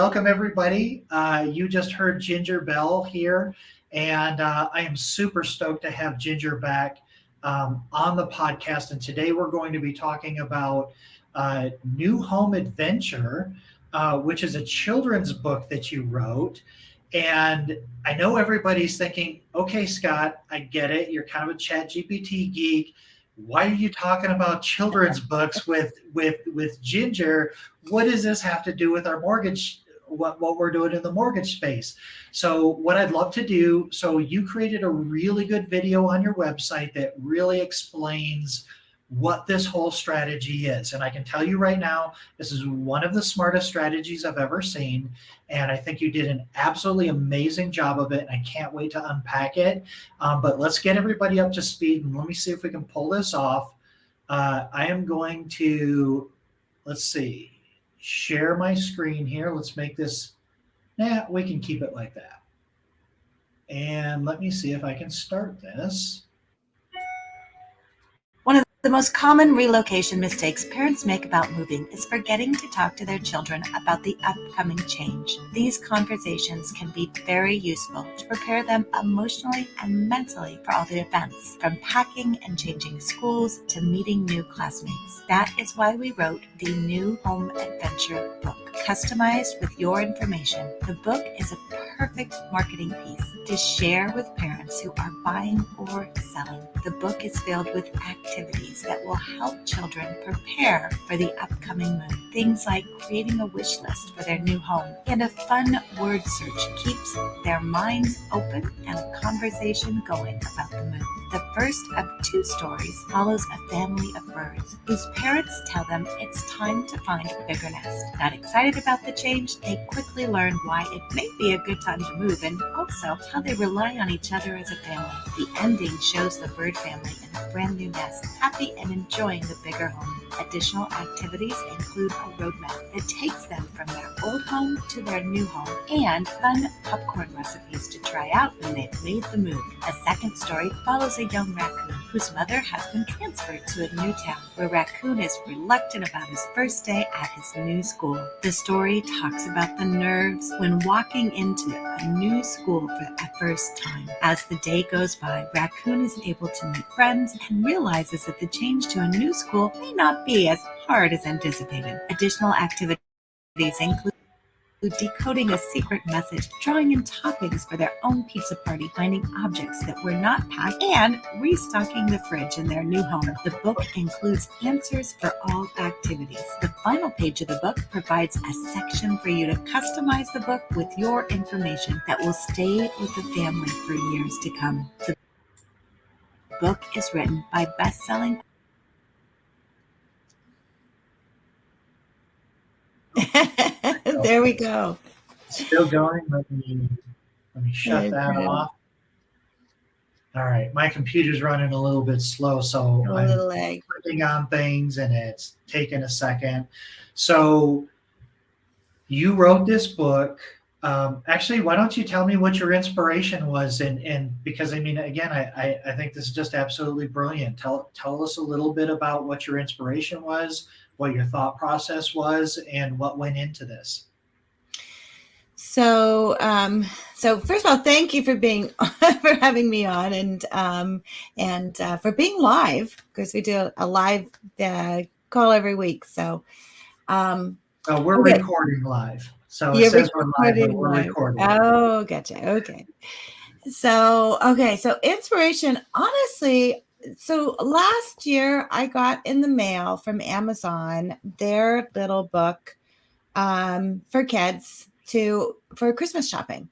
Welcome, everybody. You just heard Ginger Bell here, and I am super stoked to have Ginger back on the podcast. And today we're going to be talking about New Home Adventure, which is a children's book that you wrote. And I know everybody's thinking, okay, Scott, I get it. You're kind of a ChatGPT geek. Why are you talking about children's books with Ginger? What does this have to do with our mortgage, what we're doing in the mortgage space? So what I'd love to do, so you created a really good video on your website that really explains what this whole strategy is. And I can tell you right now, this is one of the smartest strategies I've ever seen. And I think you did an absolutely amazing job of it. And I can't wait to unpack it. But let's get everybody up to speed, and let me see if we can pull this off. I am going to, let's see, share my screen here. Let's make this, we can keep it like that. And let me see if I can start this. One of the most common relocation mistakes parents make about moving is forgetting to talk to their children about the upcoming change. These conversations can be very useful to prepare them emotionally and mentally for all the events, from packing and changing schools to meeting new classmates. That is why we wrote the New Home Adventure book, customized with your information. The book is a perfect marketing piece to share with parents who are buying or selling. The book is filled with activities that will help children prepare for the upcoming move. Things like creating a wish list for their new home, and a fun word search keeps their minds open and a conversation going about the move. The first of 2 stories follows a family of birds whose parents tell them it's time to find a bigger nest. Not excited about the change, they quickly learn why it may be a good time to move, and also how they rely on each other as a family. The ending shows the bird family in a brand new nest, happy and enjoying the bigger home. Additional activities include a roadmap that takes them from their old home to their new home, and fun popcorn recipes to try out when they've made the move. A second story follows a young raccoon whose mother has been transferred to a new town, where Raccoon is reluctant about his first day at his new school. The story talks about the nerves when walking into a new school for the first time. As the day goes by, Raccoon is able to meet friends and realizes that the change to a new school may not be as hard as anticipated. Additional activities include decoding a secret message, drawing in toppings for their own pizza party, finding objects that were not packed, and restocking the fridge in their new home. The book includes answers for all activities. The final page of the book provides a section for you to customize the book with your information that will stay with the family for years to come. The book is written by best-selling There we go. Still going. Let me shut that off. All right, my computer's running a little bit slow, so I'm clicking on things and it's taking a second. So you wrote this book. Actually, why don't you tell me what your inspiration was? And because, I mean, again, I think this is just absolutely brilliant. Tell us a little bit about what your inspiration was, what your thought process was, and what went into this. So first of all, thank you for for having me on, and for being live, because we do a live call every week. So we're recording live. So it says we're live, but we're recording. Oh, gotcha. Okay. So inspiration, honestly. So last year I got in the mail from Amazon their little book for kids for Christmas shopping.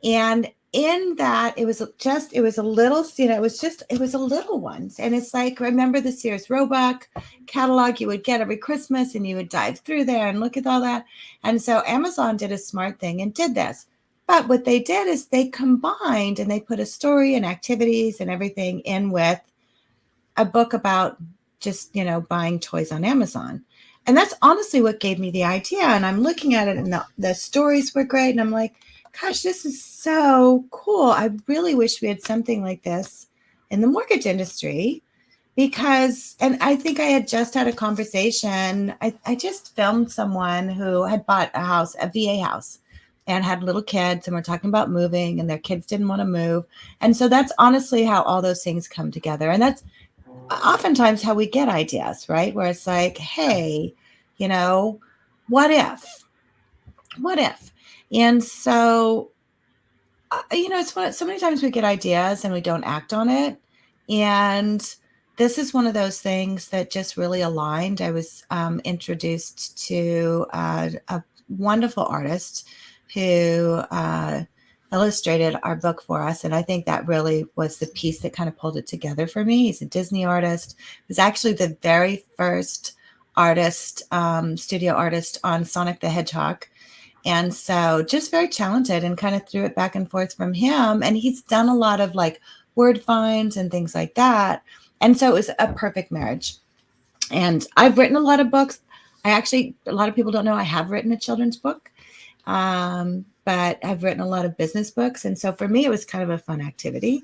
And in that, it was a little, it was a little one. And it's like, remember the Sears Roebuck catalog you would get every Christmas, and you would dive through there and look at all that. And so Amazon did a smart thing and did this. But what they did is they combined and they put a story and activities and everything in with a book about just, buying toys on Amazon. And that's honestly what gave me the idea. And I'm looking at it, and the stories were great. And I'm like, gosh, this is so cool. I really wish we had something like this in the mortgage industry. Because, and I think I had just had a conversation. I just filmed someone who had bought a house, a VA house, and had little kids, and we're talking about moving, and their kids didn't want to move. And so that's honestly how all those things come together. And that's oftentimes how we get ideas, right? Where it's like, hey, you know, what if? What if? And so, it's so many times we get ideas and we don't act on it. And this is one of those things that just really aligned. I was introduced to a wonderful artist who illustrated our book for us. And I think that really was the piece that kind of pulled it together for me. He's a Disney artist. He was actually the very first artist, studio artist on Sonic the Hedgehog. And so just very talented, and kind of threw it back and forth from him. And he's done a lot of like word finds and things like that. And so it was a perfect marriage. And I've written a lot of books. A lot of people don't know I have written a children's book, but I've written a lot of business books. And so for me, it was kind of a fun activity.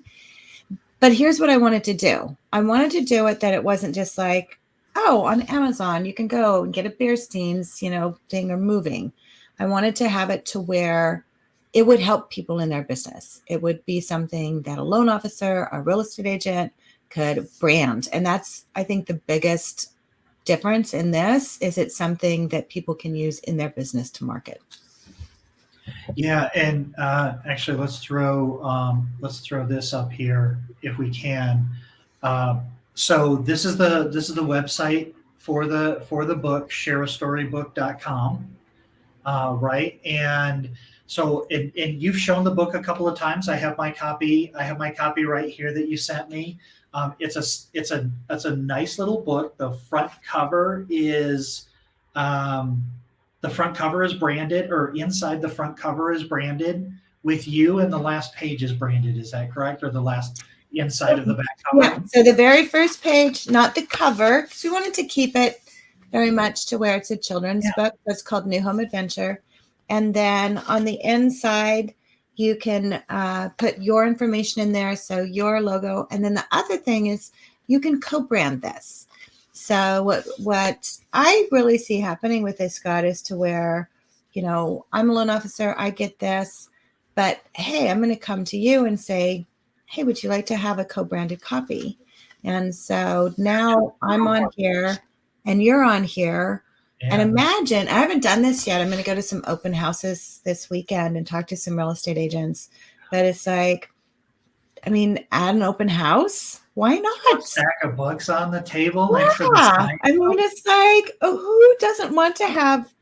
But here's what I wanted to do. I wanted to do it that it wasn't just like, oh, on Amazon, you can go and get a Beerstein's, thing or moving. I wanted to have it to where it would help people in their business. It would be something that a loan officer, a real estate agent could brand. And that's, I think, the biggest difference in this is it's something that people can use in their business to market. Yeah, and actually, let's throw this up here if we can. So this is the website for the book, shareastorybook.com. Right. And so, and you've shown the book a couple of times. I have my copy right here that you sent me. It's a nice little book. The front cover is branded, or inside the front cover is branded with you, and the last page is branded. Is that correct? Or the last inside of the back cover? Yeah. So the very first page, not the cover, because we wanted to keep it very much to where it's a children's book. That's called New Home Adventure. And then on the inside, you can put your information in there, so your logo. And then the other thing is you can co-brand this. So what I really see happening with this, Scott, is to where, I'm a loan officer, I get this, but hey, I'm going to come to you and say, hey, would you like to have a co-branded copy? And so now I'm on here and you're on here. Yeah. And imagine, I haven't done this yet. I'm going to go to some open houses this weekend and talk to some real estate agents. But it's like, at an open house, why not? A stack of books on the table. Yeah. Next to the it's like, who doesn't want to have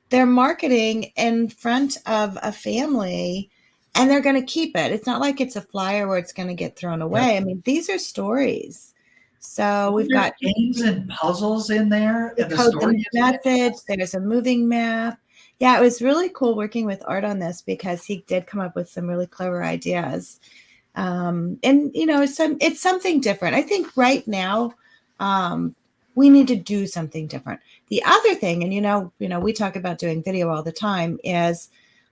their marketing in front of a family? And they're going to keep it. It's not like it's a flyer where it's going to get thrown away. Yep. These are stories. So we've got games and puzzles in there. And the story message. There's a moving map. Yeah, it was really cool working with Art on this because he did come up with some really clever ideas. It's something different. I think right now we need to do something different. The other thing, and we talk about doing video all the time, is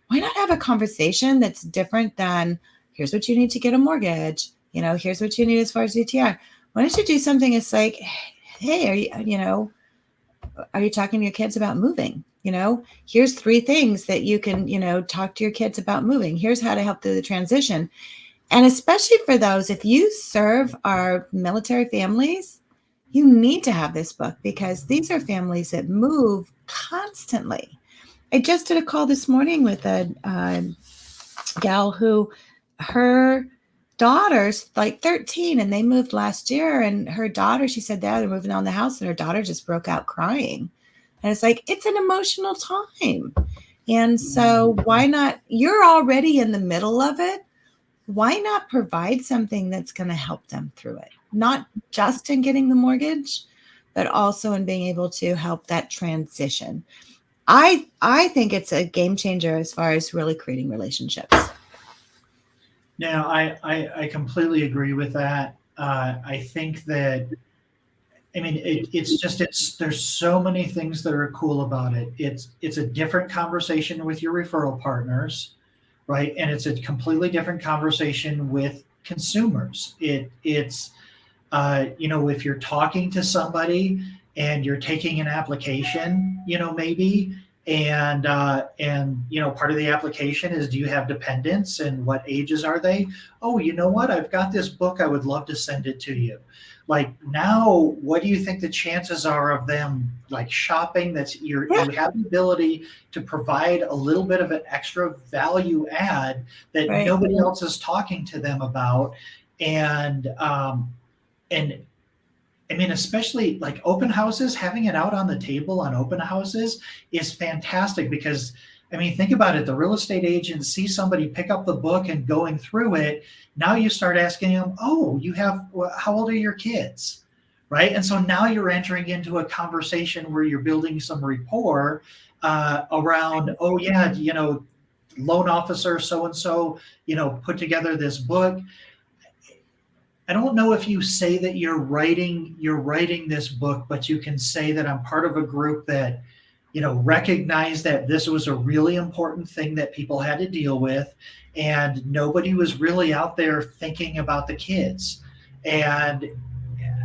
why not have a conversation that's different than here's what you need to get a mortgage, here's what you need as far as UTI. Why don't you do something that's like, hey, are you talking to your kids about moving? Here's 3 things that you can, talk to your kids about moving. Here's how to help through the transition. And especially for those, if you serve our military families, you need to have this book because these are families that move constantly. I just did a call this morning with a gal who her daughter's like 13 and they moved last year, and her daughter, she said they're moving on the house and her daughter just broke out crying. And it's like, it's an emotional time. And so why not, you're already in the middle of it. Why not provide something that's going to help them through it? Not just in getting the mortgage, but also in being able to help that transition. I think it's a game changer as far as really creating relationships. Now, I completely agree with that. I think that, there's so many things that are cool about it. It's a different conversation with your referral partners, right? And it's a completely different conversation with consumers. It's If you're talking to somebody and you're taking an application, maybe, and part of the application is, do you have dependents and what ages are they? Oh, you know what? I've got this book. I would love to send it to you. Like, now, what do you think the chances are of them like shopping? Yeah, You have the ability to provide a little bit of an extra value add that right. nobody else is talking to them about, and and I mean, especially like open houses, having it out on the table on open houses is fantastic because, I mean, think about it. The real estate agent sees somebody pick up the book and going through it. Now you start asking them, oh, how old are your kids? Right. And so now you're entering into a conversation where you're building some rapport around, oh, yeah, loan officer so and so, put together this book. I don't know if you say that you're writing this book, but you can say that I'm part of a group that, recognized that this was a really important thing that people had to deal with, and nobody was really out there thinking about the kids. And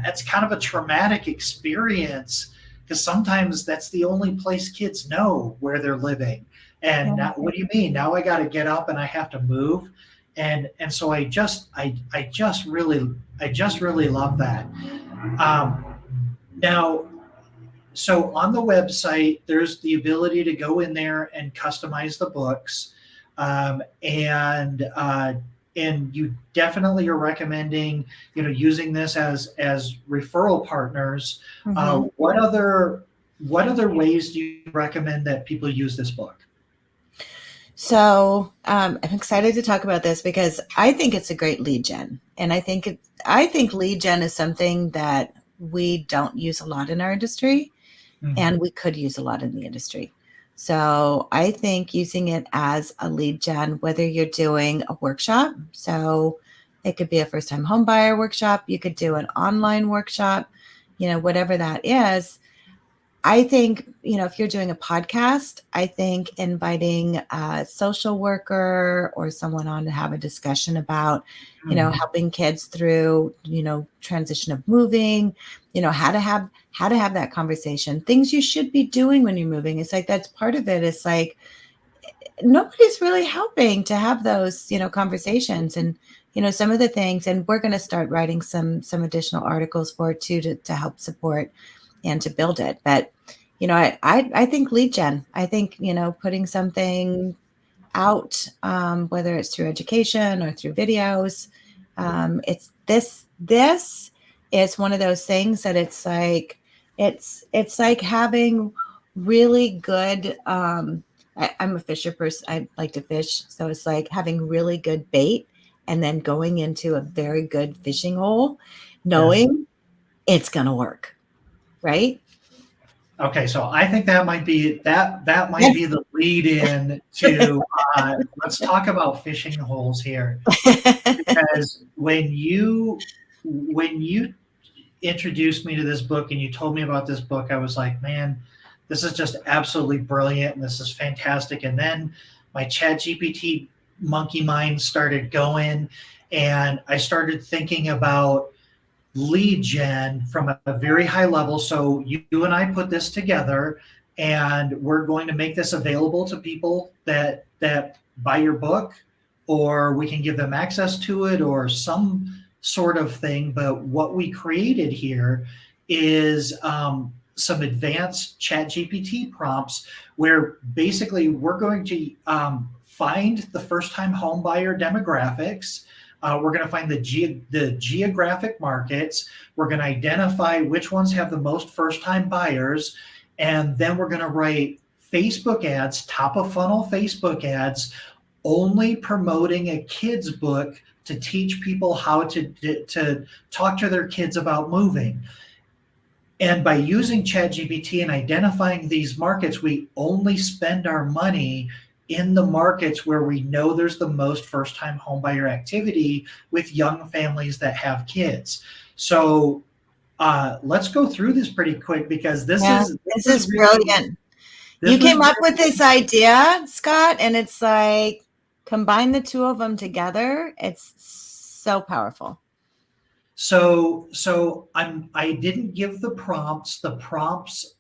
that's kind of a traumatic experience because sometimes that's the only place kids know where they're living. And Yeah. now, what do you mean? Now I got to get up and I have to move, and so I just really love that. Um, Now, so on the website, there's the ability to go in there and customize the books, and you definitely are recommending using this as referral partners. Mhm. What other ways do you recommend that people use this book? So I'm excited to talk about this because I think it's a great lead gen, and I think lead gen is something that we don't use a lot in our industry, Mhm. and we could use a lot in the industry. So I think using it as a lead gen, whether you're doing a workshop, so it could be a first time home buyer workshop, you could do an online workshop, whatever that is. I think, if you're doing a podcast, I think inviting a social worker or someone on to have a discussion about, Mhm. helping kids through, transition of moving, how to have that conversation, things you should be doing when you're moving. It's like that's part of it. It's like nobody's really helping to have those, conversations and some of the things. And we're going to start writing some additional articles for it too to help support and to build it. But I think lead gen. I think putting something out, whether it's through education or through videos. It's this is one of those things that it's like having really good. I'm a fisher person. I like to fish, so it's like having really good bait and then going into a very good fishing hole, Yes. knowing it's gonna work, right? Okay, so I think that might be Yes. the lead in to let's talk about fishing holes here. Because when you introduced me to this book and you told me about this book, I was like, man, this is just absolutely brilliant and this is fantastic. And then my ChatGPT monkey mind started going, and I started thinking about lead gen from a very high level. So you and I put this together, and we're going to make this available to people that buy your book, or we can give them access to it, or some sort of thing. But what we created here is some advanced chat gpt prompts where basically we're going to find the first time home buyer demographics. We're going to find the geographic markets. We're going to identify which ones have the most first time buyers. And then we're going to write Facebook ads, top of funnel Facebook ads, only promoting a kid's book to teach people how to talk to their kids about moving. And by using ChatGPT and identifying these markets, we only spend our money in the markets where we know there's the most first-time homebuyer activity with young families that have kids. So let's go through this pretty quick because this Yeah, is this this is is really brilliant. You this was came up with really this idea, Scott, and it's combine the two of them together. It's so powerful. I didn't give the prompts. The prompts,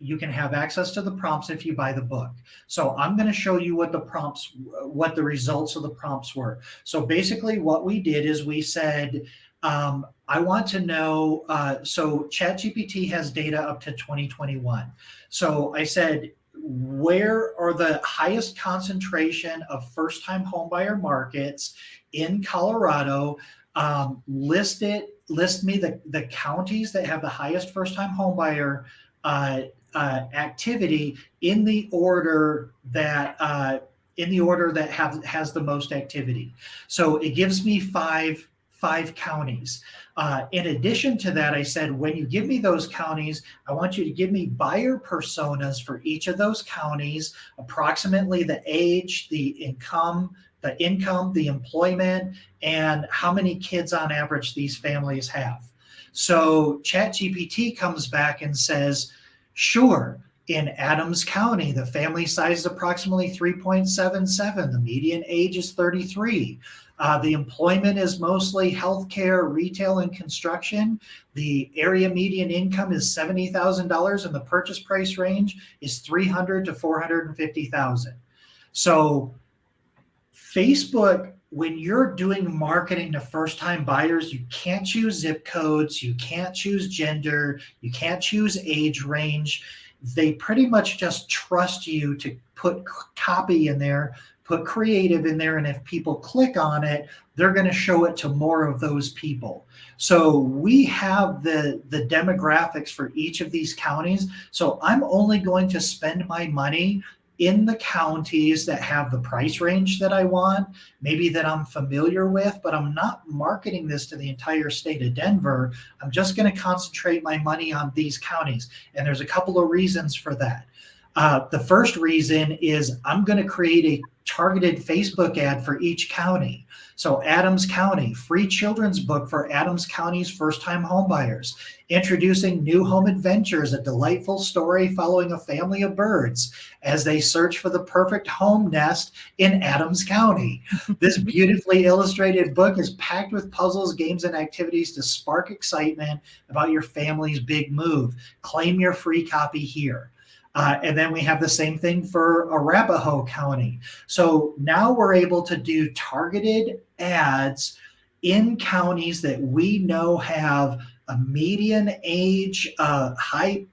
you can have access to the prompts if you buy the book. So I'm going to show you what the results of the prompts were. So basically, what we did is we said, I want to know. So ChatGPT has data up to 2021. So I said, where are the highest concentration of first-time homebuyer markets in Colorado? List me the counties that have the highest first-time homebuyer uh, activity in the order that has the most activity. So it gives me five counties. In addition to that, I said, when you give me those counties, I want you to give me buyer personas for each of those counties, approximately the age, the income, the employment, and how many kids on average these families have. So ChatGPT comes back and says, sure, in Adams County, the family size is approximately 3.77. The median age is 33. The employment is mostly healthcare, retail, and construction. The area median income is $70,000, and the purchase price range is $300,000 to $450,000. So Facebook, when you're doing marketing to first-time buyers, you can't choose zip codes, you can't choose gender, you can't choose age range. They pretty much just trust you to put copy in there, put creative in there, and if people click on it, they're going to show it to more of those people. So we have the demographics for each of these counties. So I'm only going to spend my money in the counties that have the price range that I want, maybe that I'm familiar with, but I'm not marketing this to the entire state of Denver. I'm just going to concentrate my money on these counties. And there's a couple of reasons for that. The first reason is I'm going to create a targeted Facebook ad for each county. So Adams County, free children's book for Adams County's first-time homebuyers. Introducing New Home Adventures, a delightful story following a family of birds as they search for the perfect home nest in Adams County. This beautifully illustrated book is packed with puzzles, games, and activities to spark excitement about your family's big move. Claim your free copy here. And then we have the same thing for Arapahoe County. So now we're able to do targeted ads in counties that we know have a median age, high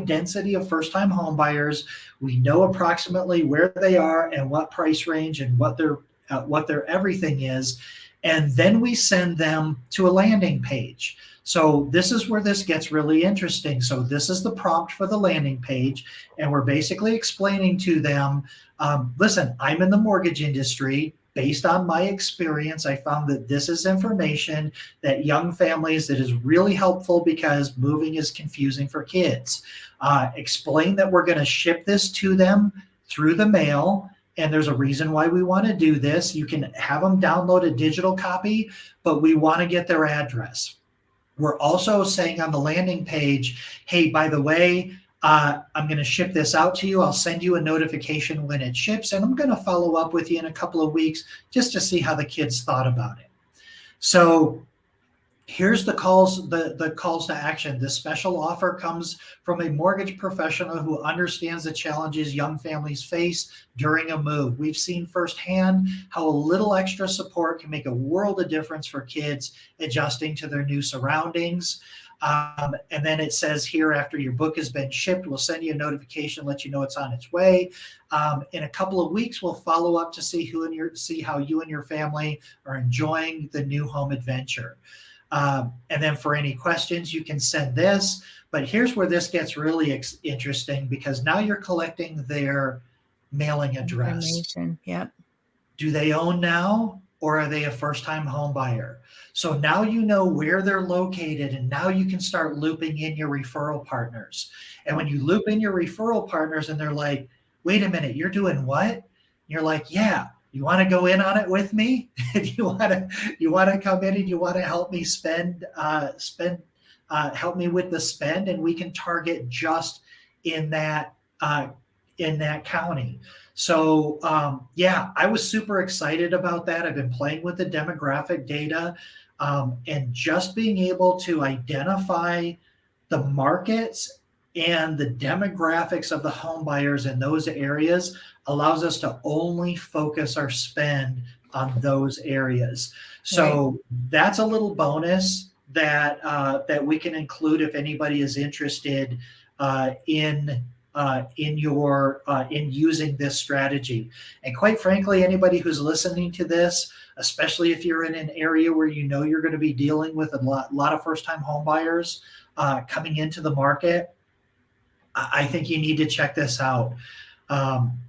density of first-time home buyers. We know approximately where they are and what price range and what their everything is. And then we send them to a landing page. So this is where this gets really interesting. So this is the prompt for the landing page. And we're basically explaining to them, listen, I'm in the mortgage industry. Based on my experience, I found that this is information that young families that is really helpful because moving is confusing for kids. Explain that we're going to ship this to them through the mail. And there's a reason why we want to do this. You can have them download a digital copy, but we want to get their address. We're also saying on the landing page, hey, by the way, I'm going to ship this out to you. I'll send you a notification when it ships, and I'm going to follow up with you in a couple of weeks just to see how the kids thought about it. So here's the calls to action. This special offer comes from a mortgage professional who understands the challenges young families face during a move. We've seen firsthand how a little extra support can make a world of difference for kids adjusting to their new surroundings. And then it says here, after your book has been shipped, we'll send you a notification, let you know it's on its way. In a couple of weeks, we'll follow up to see how you and your family are enjoying the new home adventure. And then for any questions, you can send this. But here's where this gets really interesting, because now you're collecting their mailing address. Yep. Do they own now, or are they a first-time home buyer? So now you know where they're located, and now you can start looping in your referral partners. And when you loop in your referral partners and they're like, wait a minute, you're doing what? You're like, yeah. You want to go in on it with me? you want to come in and you want to help me help me with the spend, and we can target just in that county. So yeah, I was super excited about that. I've been playing with the demographic data. And just being able to identify the markets and the demographics of the home buyers in those areas allows us to only focus our spend on those areas. Right. So that's a little bonus that we can include if anybody is interested in using this strategy. And quite frankly, anybody who's listening to this, especially if you're in an area where you know you're going to be dealing with a lot of first-time home buyers coming into the market, I think you need to check this out. Um,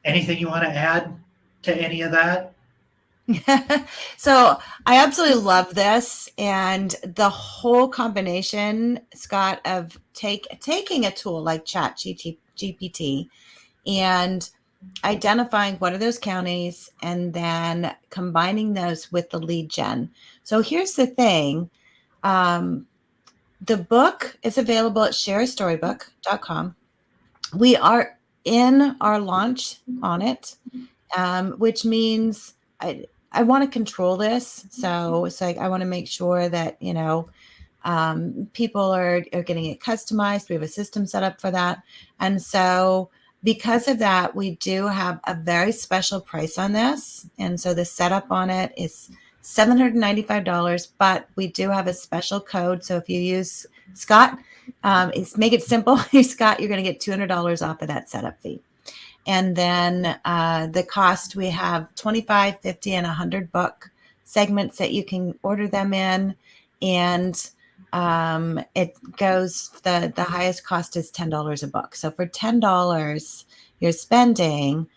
Anything you want to add to any of that? So I absolutely love this, and the whole combination, Scott, of taking a tool like ChatGPT and identifying what are those counties and then combining those with the lead gen. So here's the thing. The book is available at shareastorybook.com. We are in our launch on it, which means I want to control this. So it's like I want to make sure that, people are getting it customized. We have a system set up for that. And so because of that, we do have a very special price on this. And so the setup on it is $795, but we do have a special code. So if you use Scott, make it simple. Scott, you're going to get $200 off of that setup fee. And then the cost, we have 25, 50, and 100 book segments that you can order them in. And it goes, the highest cost is $10 a book. So for $10 you're spending,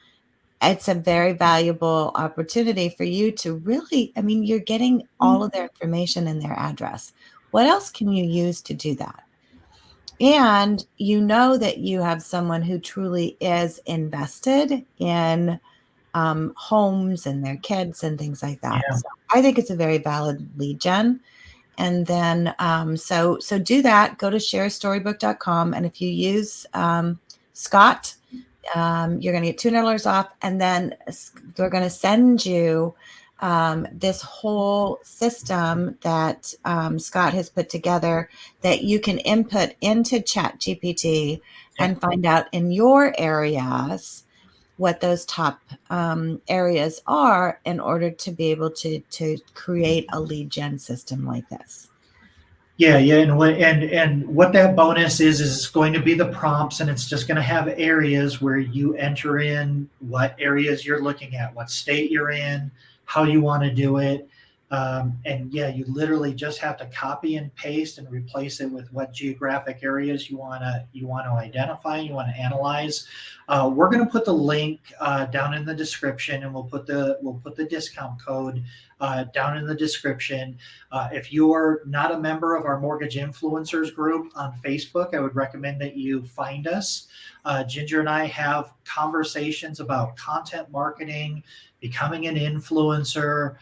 it's a very valuable opportunity for you to really, you're getting all of their information and their address. What else can you use to do that? And you know that you have someone who truly is invested in homes and their kids and things like that. Yeah. So I think it's a very valid lead gen. And then, so do that. Go to shareastorybook.com. And if you use Scott, you're going to get $200 off. And then we're going to send you this whole system that Scott has put together that you can input into ChatGPT and find out in your areas what those top areas are in order to be able to create a lead gen system like this. Yeah, and what that bonus is going to be the prompts, and it's just going to have areas where you enter in what areas you're looking at, what state you're in, how you want to do it. And yeah, you literally just have to copy and paste and replace it with what geographic areas you want to identify, you want to analyze. We're going to put the link down in the description, and we'll put the discount code down in the description. If you're not a member of our Mortgage Influencers group on Facebook, I would recommend that you find us. Ginger and I have conversations about content marketing, becoming an influencer,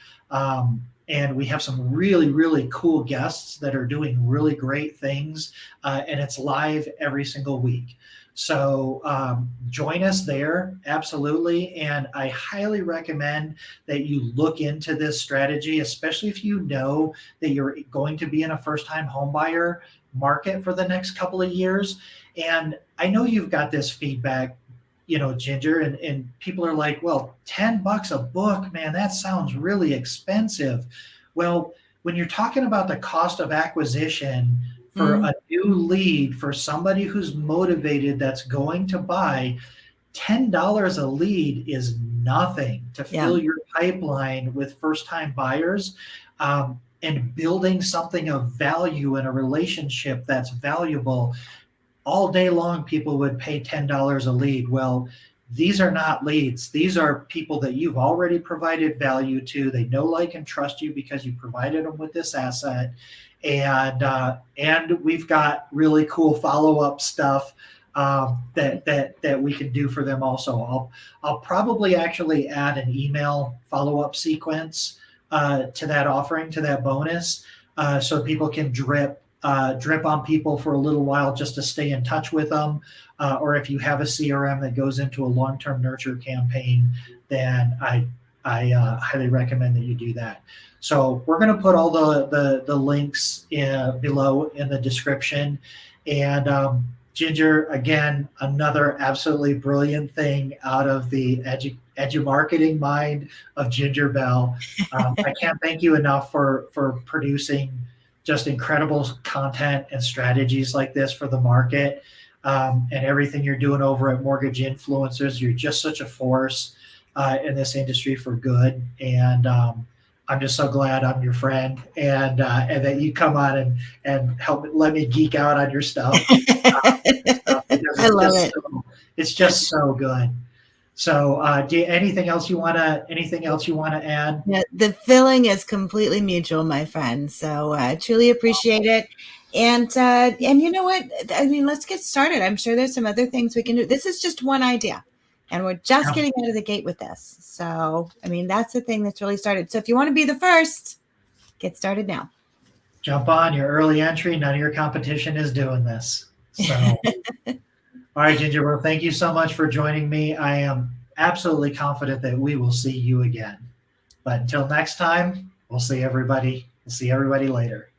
and we have some really, really cool guests that are doing really great things, and it's live every single week. So join us there, absolutely. And I highly recommend that you look into this strategy, especially if you know that you're going to be in a first-time home buyer market for the next couple of years. And I know you've got this feedback, Ginger, and people are like, well, $10 a book, man, that sounds really expensive. Well, when you're talking about the cost of acquisition for a new lead, for somebody who's motivated, that's going to buy, $10 a lead is nothing to fill your pipeline with first-time buyers, and building something of value in a relationship that's valuable. All day long, people would pay $10 a lead. Well, these are not leads. These are people that you've already provided value to. They know, like, and trust you because you provided them with this asset. And we've got really cool follow-up stuff that we can do for them also. I'll probably actually add an email follow-up sequence to that offering, to that bonus, so people can drip on people for a little while just to stay in touch with them. Or if you have a CRM that goes into a long-term nurture campaign, then I highly recommend that you do that. So we're going to put all the links below in the description. And Ginger, again, another absolutely brilliant thing out of the edu marketing mind of Ginger Bell. I can't thank you enough for producing just incredible content and strategies like this for the market, and everything you're doing over at Mortgage Influencers. You're just such a force in this industry for good. And I'm just so glad I'm your friend, and that you come on and help let me geek out on your stuff, because I love it. it's just so good. So, anything else you wanna add? Yeah, the feeling is completely mutual, my friend. So truly appreciate it. And you know what? I mean, let's get started. I'm sure there's some other things we can do. This is just one idea, and we're just getting out of the gate with this. So, I mean, that's the thing that's really started. So if you want to be the first, get started now. Jump on your early entry. None of your competition is doing this. So, all right, Ginger. Well, thank you so much for joining me. I am absolutely confident that we will see you again. But until next time, we'll see everybody. We'll see everybody later.